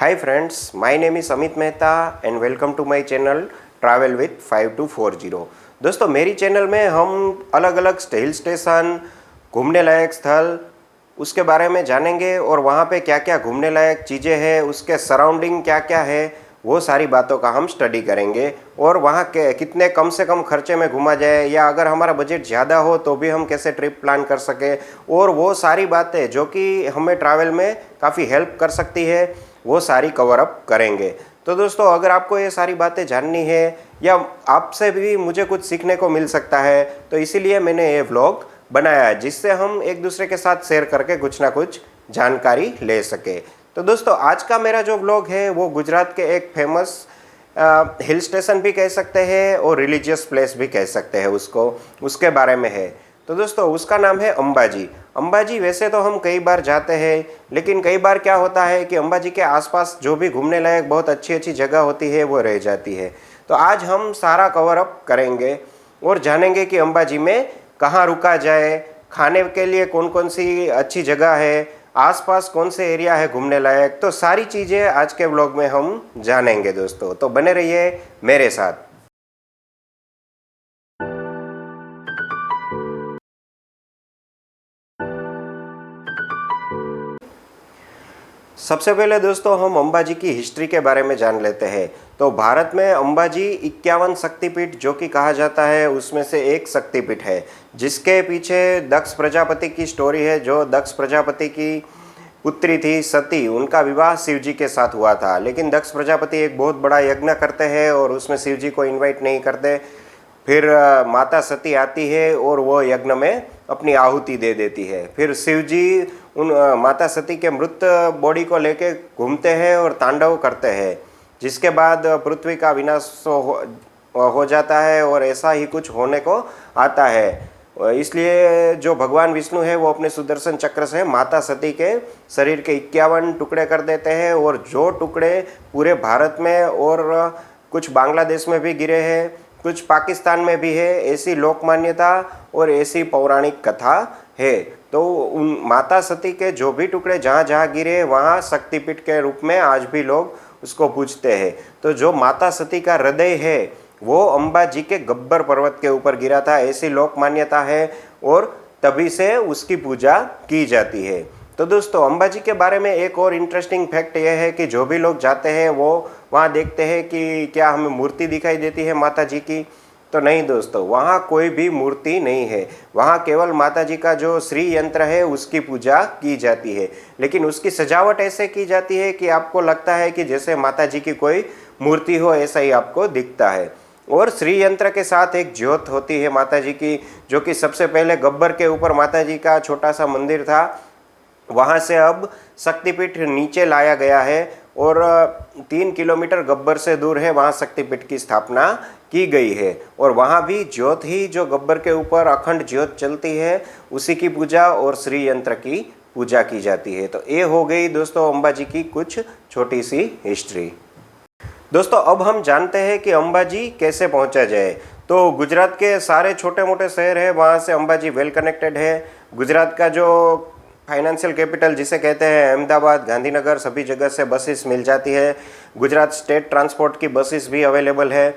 Hi friends, my name is Amit Mehta and welcome to my channel Travel with 5240। दोस्तों मेरी channel में हम अलग अलग हिल स्टेशन, घूमने लायक स्थल उसके बारे में जानेंगे और वहाँ पे क्या क्या घूमने लायक चीज़ें हैं, उसके सराउंडिंग क्या क्या है, वो सारी बातों का हम स्टडी करेंगे। और वहाँ के कितने कम से कम खर्चे में घूमा जाए या अगर हमारा बजट ज़्यादा हो तो भी हम कैसे ट्रिप प्लान कर सके, और वो सारी बातें जो कि हमें ट्रैवल में काफ़ी हेल्प कर सकती है वो सारी कवर अप करेंगे। तो दोस्तों अगर आपको ये सारी बातें जाननी है या आपसे भी मुझे कुछ सीखने को मिल सकता है तो इसीलिए मैंने ये व्लॉग बनाया है, जिससे हम एक दूसरे के साथ शेयर करके कुछ ना कुछ जानकारी ले सके। तो दोस्तों आज का मेरा जो व्लॉग है वो गुजरात के एक फेमस हिल स्टेशन भी कह सकते हैं और रिलीजियस प्लेस भी कह सकते हैं उसके बारे में है। तो दोस्तों उसका नाम है अंबाजी। अंबाजी वैसे तो हम कई बार जाते हैं, लेकिन कई बार क्या होता है कि अंबाजी के आसपास जो भी घूमने लायक बहुत अच्छी अच्छी जगह होती है वो रह जाती है। तो आज हम सारा कवर अप करेंगे और जानेंगे कि अंबाजी में कहाँ रुका जाए, खाने के लिए कौन कौन सी अच्छी जगह है, आसपास कौन से एरिया है घूमने लायक। तो सारी चीज़ें आज के व्लॉग में हम जानेंगे दोस्तों, तो बने रहिए मेरे साथ। सबसे पहले दोस्तों हम अंबाजी की हिस्ट्री के बारे में जान लेते हैं। तो भारत में अंबाजी 51 शक्तिपीठ जो कि कहा जाता है उसमें से एक शक्तिपीठ है, जिसके पीछे दक्ष प्रजापति की स्टोरी है। जो दक्ष प्रजापति की पुत्री थी सती, उनका विवाह शिव जी के साथ हुआ था, लेकिन दक्ष प्रजापति एक बहुत बड़ा यज्ञ करते हैं और उसमें शिव जी को इन्वाइट नहीं करते। फिर माता सती आती है और वो यज्ञ में अपनी आहुति दे देती है। फिर शिव जी उन माता सती के मृत बॉडी को लेके घूमते हैं और तांडव करते हैं, जिसके बाद पृथ्वी का विनाश हो जाता है और ऐसा ही कुछ होने को आता है। इसलिए जो भगवान विष्णु है वो अपने सुदर्शन चक्र से माता सती के शरीर के 51 टुकड़े कर देते हैं, और जो टुकड़े पूरे भारत में और कुछ बांग्लादेश में भी गिरे हैं, कुछ पाकिस्तान में भी है, ऐसी लोक मान्यता और ऐसी पौराणिक कथा है। तो उन माता सती के जो भी टुकड़े जहाँ जहाँ गिरे वहाँ शक्तिपीठ के रूप में आज भी लोग उसको पूजते हैं। तो जो माता सती का हृदय है वो अंबाजी के गब्बर पर्वत के ऊपर गिरा था, ऐसी लोक मान्यता है, और तभी से उसकी पूजा की जाती है। तो दोस्तों अंबाजी के बारे में एक और इंटरेस्टिंग फैक्ट यह है कि जो भी लोग जाते हैं वो वहाँ देखते हैं कि क्या हमें मूर्ति दिखाई देती है माता जी की। तो नहीं दोस्तों, वहाँ कोई भी मूर्ति नहीं है, वहाँ केवल माता जी का जो श्री यंत्र है उसकी पूजा की जाती है। लेकिन उसकी सजावट ऐसे की जाती है कि आपको लगता है कि जैसे माता जी की कोई मूर्ति हो, ऐसा ही आपको दिखता है। और श्री यंत्र के साथ एक ज्योत होती है माता जी की, जो कि सबसे पहले गब्बर के ऊपर माता जी का छोटा सा मंदिर था, वहाँ से अब शक्तिपीठ नीचे लाया गया है और 3 किलोमीटर गब्बर से दूर है, वहाँ शक्तिपीठ की स्थापना की गई है। और वहाँ भी ज्योत ही जो गब्बर के ऊपर अखंड ज्योत चलती है उसी की पूजा और श्री यंत्र की पूजा की जाती है। तो ये हो गई दोस्तों अंबाजी की कुछ छोटी सी हिस्ट्री। दोस्तों अब हम जानते हैं कि अंबाजी कैसे पहुंचा जाए। तो गुजरात के सारे छोटे मोटे शहर हैं वहाँ से अंबाजी वेल कनेक्टेड है। गुजरात का जो फाइनेंशियल कैपिटल जिसे कहते हैं अहमदाबाद, गांधीनगर, सभी जगह से बसेस मिल जाती है। गुजरात स्टेट ट्रांसपोर्ट की बसेस भी अवेलेबल है।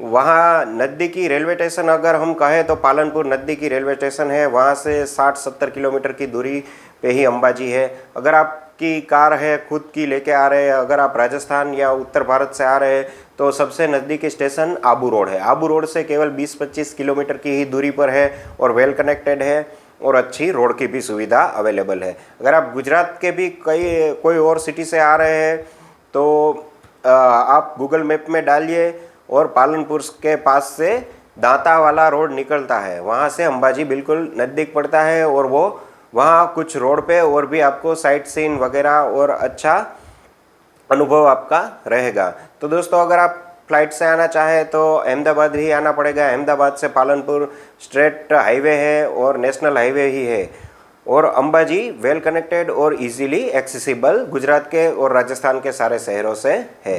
वहाँ नज़दीकी रेलवे स्टेशन अगर हम कहें तो पालनपुर नज़दीकी रेलवे स्टेशन है, वहाँ से 60-70 किलोमीटर की दूरी पे ही अंबाजी है। अगर आपकी कार है खुद की लेके आ रहे हैं, अगर आप राजस्थान या उत्तर भारत से आ रहे हैं तो सबसे नज़दीकी स्टेशन आबू रोड है। आबू रोड से केवल 20-25 किलोमीटर की ही दूरी पर है और वेल कनेक्टेड है और अच्छी रोड की भी सुविधा अवेलेबल है। अगर आप गुजरात के भी कोई और सिटी से आ रहे हैं तो आप गूगल मैप में डालिए और पालनपुर के पास से दांता वाला रोड निकलता है, वहाँ से अंबाजी बिल्कुल नज़दीक पड़ता है। और वो वहाँ कुछ रोड पे और भी आपको साइट सीन वगैरह और अच्छा अनुभव आपका रहेगा। तो दोस्तों अगर आप फ्लाइट से आना चाहे तो अहमदाबाद ही आना पड़ेगा। अहमदाबाद से पालनपुर स्ट्रेट हाईवे है और नेशनल हाईवे ही है, और अंबाजी वेल कनेक्टेड और इजीली एक्सेसिबल गुजरात के और राजस्थान के सारे शहरों से है।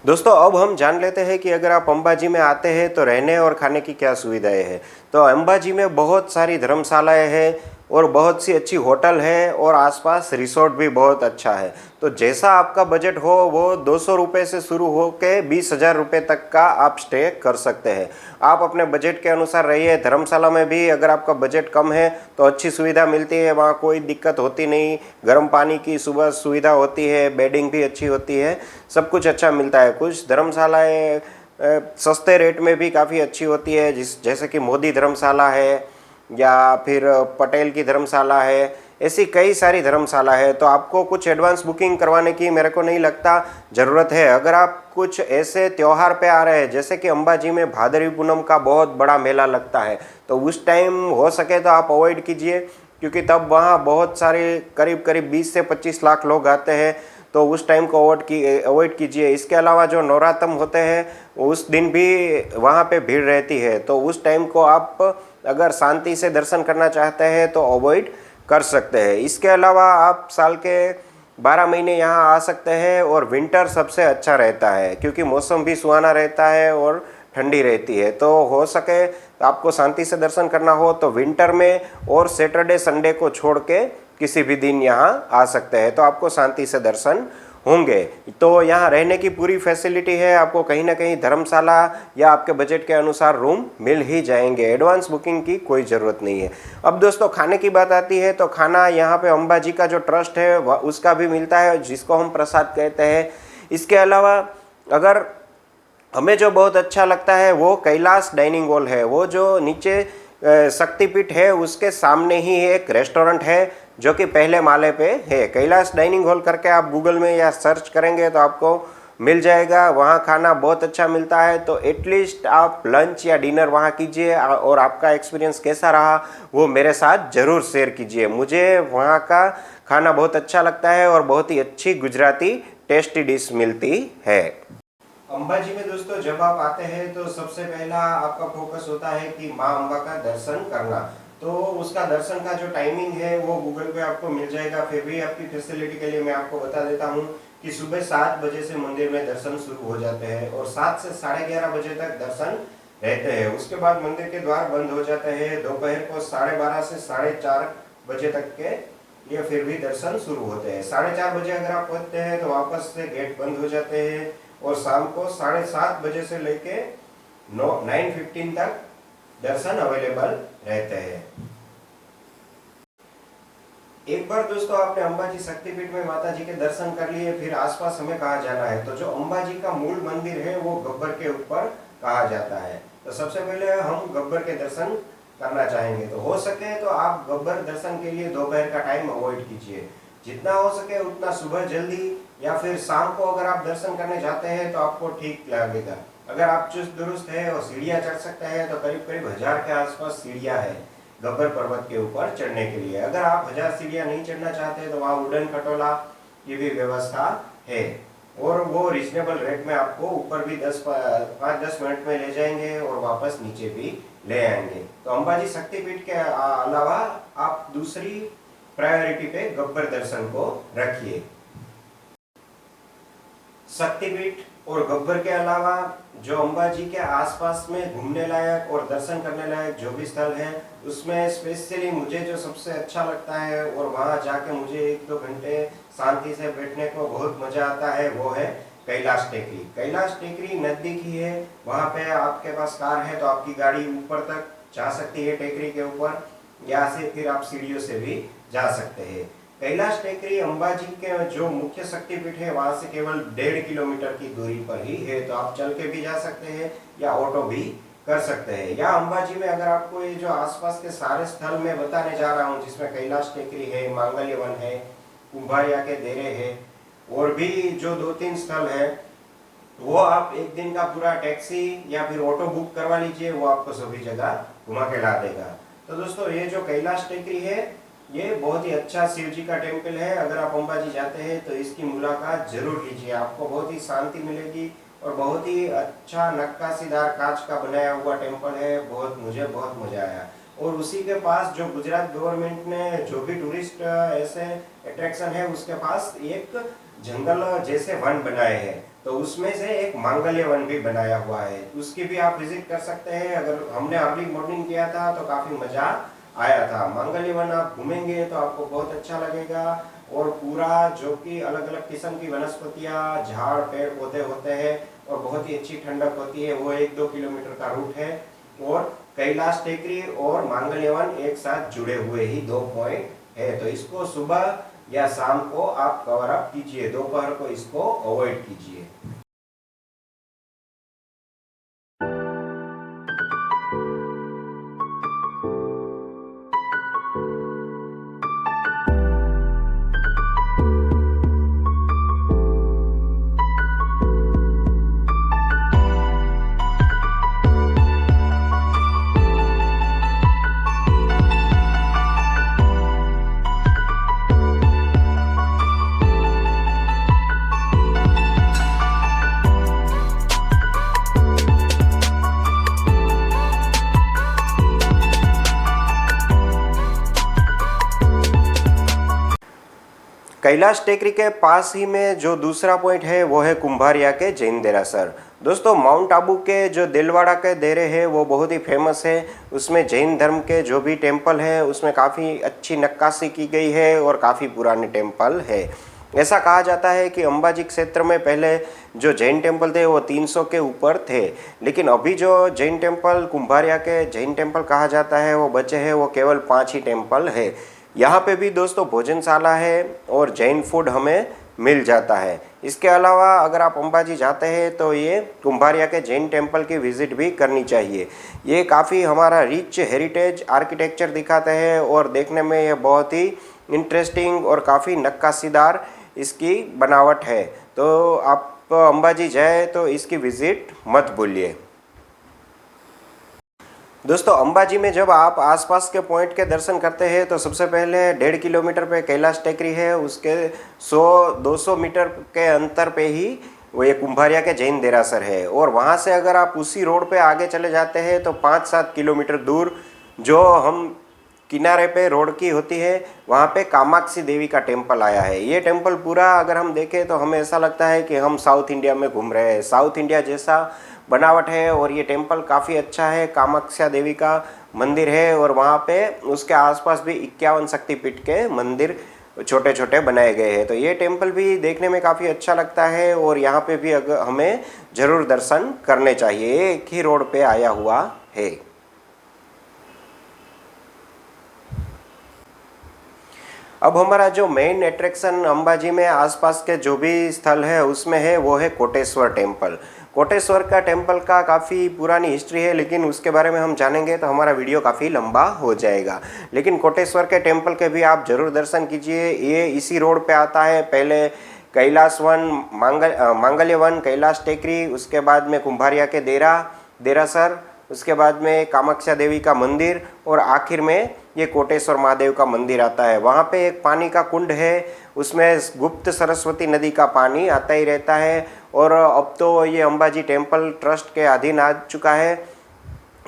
दोस्तों अब हम जान लेते हैं कि अगर आप अंबाजी में आते हैं तो रहने और खाने की क्या सुविधाएं हैं। तो अंबाजी में बहुत सारी धर्मशालाएं हैं और बहुत सी अच्छी होटल है और आसपास रिसोर्ट भी बहुत अच्छा है। तो जैसा आपका बजट हो वो 200 रुपये से शुरू हो के 20,000 रुपये तक का आप स्टे कर सकते हैं। आप अपने बजट के अनुसार रहिए। धर्मशाला में भी अगर आपका बजट कम है तो अच्छी सुविधा मिलती है, वहाँ कोई दिक्कत होती नहीं। गर्म पानी की सुबह सुविधा होती है, बेडिंग भी अच्छी होती है, सब कुछ अच्छा मिलता है। कुछ धर्मशालाएँ सस्ते रेट में भी काफ़ी अच्छी होती है, जैसे कि मोदी धर्मशाला है या फिर पटेल की धर्मशाला है। ऐसी कई सारी धर्मशाला है। तो आपको कुछ एडवांस बुकिंग करवाने की मेरे को नहीं लगता ज़रूरत है। अगर आप कुछ ऐसे त्यौहार पे आ रहे हैं, जैसे कि अंबाजी में भादरवी पूनम का बहुत बड़ा मेला लगता है, तो उस टाइम हो सके तो आप अवॉइड कीजिए, क्योंकि तब वहाँ बहुत सारे करीब करीब 20 से 25 लाख लोग आते हैं। तो उस टाइम को अवॉइड कीजिए। इसके अलावा जो नवरात्र होते हैं उस दिन भी वहाँ पे भीड़ रहती है, तो उस टाइम को आप अगर शांति से दर्शन करना चाहते हैं तो अवॉइड कर सकते हैं। इसके अलावा आप साल के 12 महीने यहाँ आ सकते हैं और विंटर सबसे अच्छा रहता है, क्योंकि मौसम भी सुहाना रहता है और ठंडी रहती है। तो हो सके तो आपको शांति से दर्शन करना हो तो विंटर में और सैटरडे संडे को छोड़ के किसी भी दिन यहाँ आ सकते हैं, तो आपको शांति से दर्शन होंगे। तो यहाँ रहने की पूरी फैसिलिटी है, आपको कहीं ना कहीं धर्मशाला या आपके बजट के अनुसार रूम मिल ही जाएंगे। एडवांस बुकिंग की कोई ज़रूरत नहीं है। अब दोस्तों खाने की बात आती है, तो खाना यहाँ पे अंबाजी का जो ट्रस्ट है उसका भी मिलता है, जिसको हम प्रसाद कहते हैं। इसके अलावा अगर हमें जो बहुत अच्छा लगता है वो कैलाश डाइनिंग हॉल है। वो जो नीचे शक्तिपीठ है उसके सामने ही एक रेस्टोरेंट है जो कि पहले माले पे है। कैलाश डाइनिंग हॉल करके आप गूगल में या सर्च करेंगे तो आपको मिल जाएगा। वहाँ खाना बहुत अच्छा मिलता है, तो एटलीस्ट आप लंच या डिनर वहाँ कीजिए और आपका एक्सपीरियंस कैसा रहा वो मेरे साथ ज़रूर शेयर कीजिए। मुझे वहाँ का खाना बहुत अच्छा लगता है और बहुत ही अच्छी गुजराती टेस्टी डिश मिलती है। अंबाजी में दोस्तों जब आप आते हैं तो सबसे पहला आपका फोकस होता है कि माँ अम्बा का दर्शन करना। तो उसका दर्शन का जो टाइमिंग है वो गूगल पे आपको मिल जाएगा। फिर भी आपकी फैसिलिटी के लिए मैं आपको बता देता हूँ कि सुबह 7 बजे से मंदिर में दर्शन शुरू हो जाते हैं और 7 से 11:30 बजे तक दर्शन रहते हैं। उसके बाद मंदिर के द्वार बंद हो जाते हैं। दोपहर को 12:30 से 4:30 बजे तक के लिए फिर भी दर्शन शुरू होते हैं। 4:30 बजे अगर आप पहुंचते हैं तो वापस से गेट बंद हो जाते हैं और शाम को 7:30 बजे से लेके 9:15 तक दर्शन अवेलेबल रहते हैं। एक बार दोस्तों आपने अंबाजी शक्तिपीठ में माता जी के दर्शन कर लिए, फिर आसपास हमें कहाँ जाना है। तो जो अंबाजी का मूल मंदिर है वो गब्बर के ऊपर कहा जाता है। तो सबसे पहले हम गब्बर के दर्शन करना चाहेंगे, तो हो सके तो आप गब्बर दर्शन के लिए दोपहर का टाइम अवॉइड कीजिए। जितना हो सके उतना सुबह जल्दी या फिर शाम को अगर आप दर्शन करने जाते हैं तो आपको ठीक लगेगा। अगर आप चुस्त दुरुस्त है और सीढ़ियाँ चढ़ सकते हैं तो करीब करीब 1000 के आसपास सीढ़ियाँ है गब्बर पर्वत के ऊपर चढ़ने के लिए। अगर आप 1000 सीढ़ियाँ नहीं चढ़ना चाहते तो वहाँ वुडन खटोला की भी व्यवस्था है और वो रिजनेबल रेट में आपको ऊपर भी 5-10 मिनट में ले जाएंगे और वापस नीचे भी ले आएंगे। तो अंबाजी शक्तिपीठ के अलावा आप दूसरी प्रायोरिटी पे गब्बर दर्शन को रखिए। शक्तिपीठ और गब्बर के अलावा जो अंबाजी के आसपास में घूमने लायक और दर्शन करने लायक जो भी स्थल है उसमें स्पेशली मुझे जो सबसे अच्छा लगता है और वहाँ जाके मुझे 1-2 घंटे शांति से बैठने को बहुत मजा आता है वो है कैलाश टेकरी। कैलाश टेकरी नजदीक ही है। वहाँ पे आपके पास कार है तो आपकी गाड़ी ऊपर तक जा सकती है टेकरी के ऊपर, या से फिर आप सीढ़ियों से भी जा सकते हैं। कैलाश टेकरी अंबाजी के जो मुख्य शक्तिपीठ है वहां से केवल 1.5 किलोमीटर की दूरी पर ही है, तो आप चल के भी जा सकते हैं या ऑटो भी कर सकते हैं। या अंबाजी में अगर आपको ये जो आसपास के सारे स्थल मैं बताने जा रहा हूँ, जिसमें कैलाश टेकरी है, मांगल्य वन है, कुंभारिया के देरे है और भी जो 2-3 स्थल है, वो आप एक दिन का पूरा टैक्सी या फिर ऑटो बुक करवा लीजिए, वो आपको सभी जगह घुमा के ला देगा। तो दोस्तों ये जो कैलाश टेकरी है ये बहुत ही अच्छा शिव जी का टेम्पल है। अगर आप अंबाजी जाते हैं तो इसकी मुलाकात जरूर लीजिए, आपको बहुत ही शांति मिलेगी और बहुत ही अच्छा नक्काशीदार कांच का बनाया हुआ टेम्पल है। मुझे बहुत मजा आया। और उसी के पास जो गुजरात गवर्नमेंट ने जो भी टूरिस्ट ऐसे अट्रैक्शन है उसके पास एक जंगल जैसे वन बनाए हैं, तो उसमें से एक मांगल्य वन भी बनाया हुआ है, उसकी भी आप विजिट कर सकते हैं। अगर हमने अर्ली मॉर्निंग किया था तो काफी मजा आया था। मांगल्य वन आप घूमेंगे तो आपको बहुत अच्छा लगेगा और पूरा जो कि अलग अलग किस्म की वनस्पतियाँ, झाड़, पेड़ पौधे होते हैं और बहुत ही अच्छी ठंडक होती है। वो 1-2 किलोमीटर का रूट है और कैलाश टेकरी और मांगल्य वन एक साथ जुड़े हुए ही 2 पॉइंट है। तो इसको सुबह या शाम को आप कवर अप कीजिए, दोपहर को इसको अवॉइड कीजिए। कैलाश टेकरी के पास ही में जो दूसरा पॉइंट है वो है कुंभारिया के जैन देरासर। दोस्तों, माउंट आबू के जो दिलवाड़ा के देरे हैं वो बहुत ही फेमस है। उसमें जैन धर्म के जो भी टेम्पल है उसमें काफ़ी अच्छी नक्काशी की गई है और काफ़ी पुराने टेम्पल है। ऐसा कहा जाता है कि अंबाजी क्षेत्र में पहले जो जैन टेम्पल थे वो 300 के ऊपर थे, लेकिन अभी जो जैन टेम्पल कुंभारिया के जैन टेम्पल कहा जाता है वो बचे हैं, वो केवल 5 ही टेम्पल है। यहाँ पे भी दोस्तों भोजनशाला है और जैन फूड हमें मिल जाता है। इसके अलावा अगर आप अंबाजी जाते हैं तो ये कुंभारिया के जैन टेम्पल की विज़िट भी करनी चाहिए। ये काफ़ी हमारा रिच हेरिटेज आर्किटेक्चर दिखाते हैं और देखने में ये बहुत ही इंटरेस्टिंग और काफ़ी नक्काशीदार इसकी बनावट है। तो आप अंबाजी जाए तो इसकी विज़िट मत भूलिए। दोस्तों, अंबाजी में जब आप आसपास के पॉइंट के दर्शन करते हैं तो सबसे पहले 1.5 किलोमीटर पे कैलाश टेकरी है, उसके 100-200 मीटर के अंतर पे ही वो ये कुंभारिया के जैन देरासर है। और वहाँ से अगर आप उसी रोड पे आगे चले जाते हैं तो 5-7 किलोमीटर दूर जो हम किनारे पे रोड की होती है वहाँ पे कामाक्षी देवी का टेम्पल आया है। ये टेम्पल पूरा अगर हम देखें तो हमें ऐसा लगता है कि हम साउथ इंडिया में घूम रहे हैं, साउथ इंडिया जैसा बनावट है। और ये टेम्पल काफ़ी अच्छा है, कामाख्या देवी का मंदिर है और वहाँ पे उसके आसपास भी 51 शक्तिपीठ के मंदिर छोटे छोटे बनाए गए हैं। तो ये टेम्पल भी देखने में काफ़ी अच्छा लगता है और यहाँ पे भी अगर हमें ज़रूर दर्शन करने चाहिए। एक ही रोड पे आया हुआ है। अब हमारा जो मेन अट्रैक्शन अंबाजी में आसपास के जो भी स्थल है उसमें है वो है कोटेश्वर टेम्पल। कोटेश्वर का टेम्पल का काफ़ी पुरानी हिस्ट्री है, लेकिन उसके बारे में हम जानेंगे तो हमारा वीडियो काफ़ी लंबा हो जाएगा। लेकिन कोटेश्वर के टेम्पल के भी आप ज़रूर दर्शन कीजिए। ये इसी रोड पे आता है। पहले कैलाश वन, मांगल्य वन, कैलाश टेकरी, उसके बाद में कुंभारिया के देरासर, उसके बाद में कामाख्या देवी का मंदिर और आखिर में ये कोटेश्वर महादेव का मंदिर आता है। वहाँ पे एक पानी का कुंड है, उसमें गुप्त सरस्वती नदी का पानी आता ही रहता है। और अब तो ये अंबाजी टेम्पल ट्रस्ट के अधीन आ चुका है।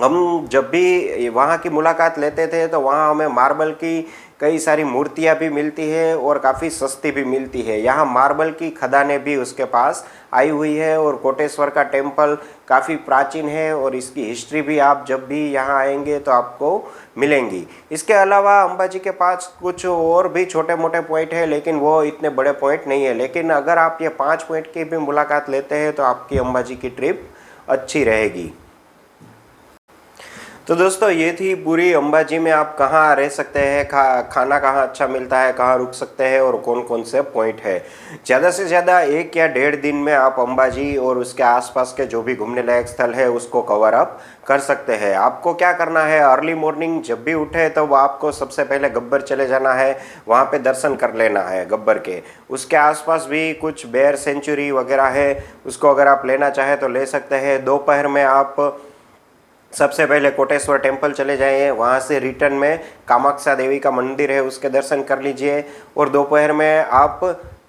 हम जब भी वहाँ की मुलाकात लेते थे तो वहाँ हमें मार्बल की कई सारी मूर्तियाँ भी मिलती है और काफ़ी सस्ती भी मिलती है। यहाँ मार्बल की खदानें भी उसके पास आई हुई है और कोटेश्वर का टेम्पल काफ़ी प्राचीन है और इसकी हिस्ट्री भी आप जब भी यहाँ आएंगे तो आपको मिलेंगी। इसके अलावा अंबाजी के पास कुछ और भी छोटे मोटे पॉइंट है, लेकिन वो इतने बड़े पॉइंट नहीं है। लेकिन अगर आप ये 5 पॉइंट की भी मुलाकात लेते हैं तो आपकी अंबाजी की ट्रिप अच्छी रहेगी। तो दोस्तों, ये थी पूरी अंबाजी में आप कहाँ रह सकते हैं, खाना कहाँ अच्छा मिलता है, कहाँ रुक सकते हैं और कौन कौन से पॉइंट है। ज़्यादा से ज़्यादा 1 या 1.5 दिन में आप अंबाजी और उसके आसपास के जो भी घूमने लायक स्थल है उसको कवर अप कर सकते हैं। आपको क्या करना है, अर्ली मॉर्निंग जब भी उठे तो वो आपको सबसे पहले गब्बर चले जाना है, वहाँ पे दर्शन कर लेना है गब्बर के। उसके आसपास भी कुछ बेर सेंचुरी वगैरह है, उसको अगर आप लेना चाहें तो ले सकते हैं। दोपहर में आप सबसे पहले कोटेश्वर टेम्पल चले जाइए, वहाँ से रिटर्न में कामाख्या देवी का मंदिर है उसके दर्शन कर लीजिए। और दोपहर में आप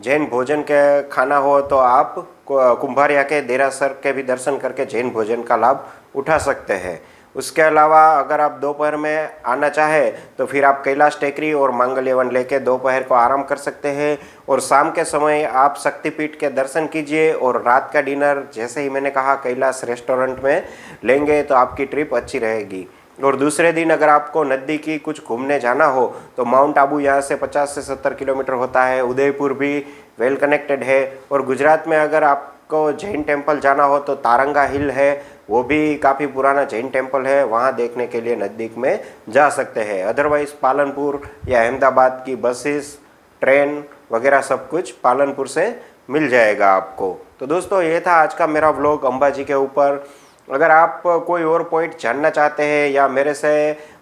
जैन भोजन के खाना हो तो आप कुंभारिया के देरासर के भी दर्शन करके जैन भोजन का लाभ उठा सकते हैं। उसके अलावा अगर आप दोपहर में आना चाहे तो फिर आप कैलाश टेकरी और मांगल्य वन लेके दोपहर को आराम कर सकते हैं। और शाम के समय आप शक्तिपीठ के दर्शन कीजिए और रात का डिनर जैसे ही मैंने कहा कैलाश रेस्टोरेंट में लेंगे तो आपकी ट्रिप अच्छी रहेगी। और दूसरे दिन अगर आपको नज़दीकी कुछ घूमने जाना हो तो माउंट आबू यहाँ से 50 से 70 किलोमीटर होता है। उदयपुर भी वेल कनेक्टेड है। और गुजरात में अगर आपको जैन टेम्पल जाना हो तो तारंगा हिल है, वो भी काफ़ी पुराना जैन टेम्पल है, वहाँ देखने के लिए नज़दीक में जा सकते हैं। अदरवाइज़ पालनपुर या अहमदाबाद की बसेस, ट्रेन वगैरह सब कुछ पालनपुर से मिल जाएगा आपको। तो दोस्तों ये था आज का मेरा व्लॉग अंबाजी के ऊपर। अगर आप कोई और पॉइंट जानना चाहते हैं या मेरे से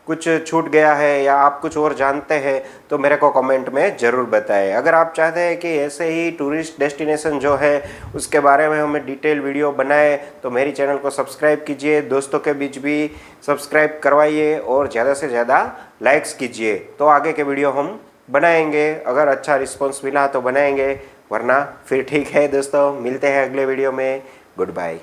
कुछ छूट गया है या आप कुछ और जानते हैं तो मेरे को कमेंट में ज़रूर बताएं। अगर आप चाहते हैं कि ऐसे ही टूरिस्ट डेस्टिनेशन जो है उसके बारे में हमें डिटेल वीडियो बनाए तो मेरी चैनल को सब्सक्राइब कीजिए, दोस्तों के बीच भी सब्सक्राइब करवाइए और ज़्यादा से ज़्यादा लाइक्स कीजिए। तो आगे के वीडियो हम बनाएंगे, अगर अच्छा रिस्पॉन्स मिला तो बनाएंगे, वरना फिर ठीक है दोस्तों, मिलते हैं अगले वीडियो में। Good bye.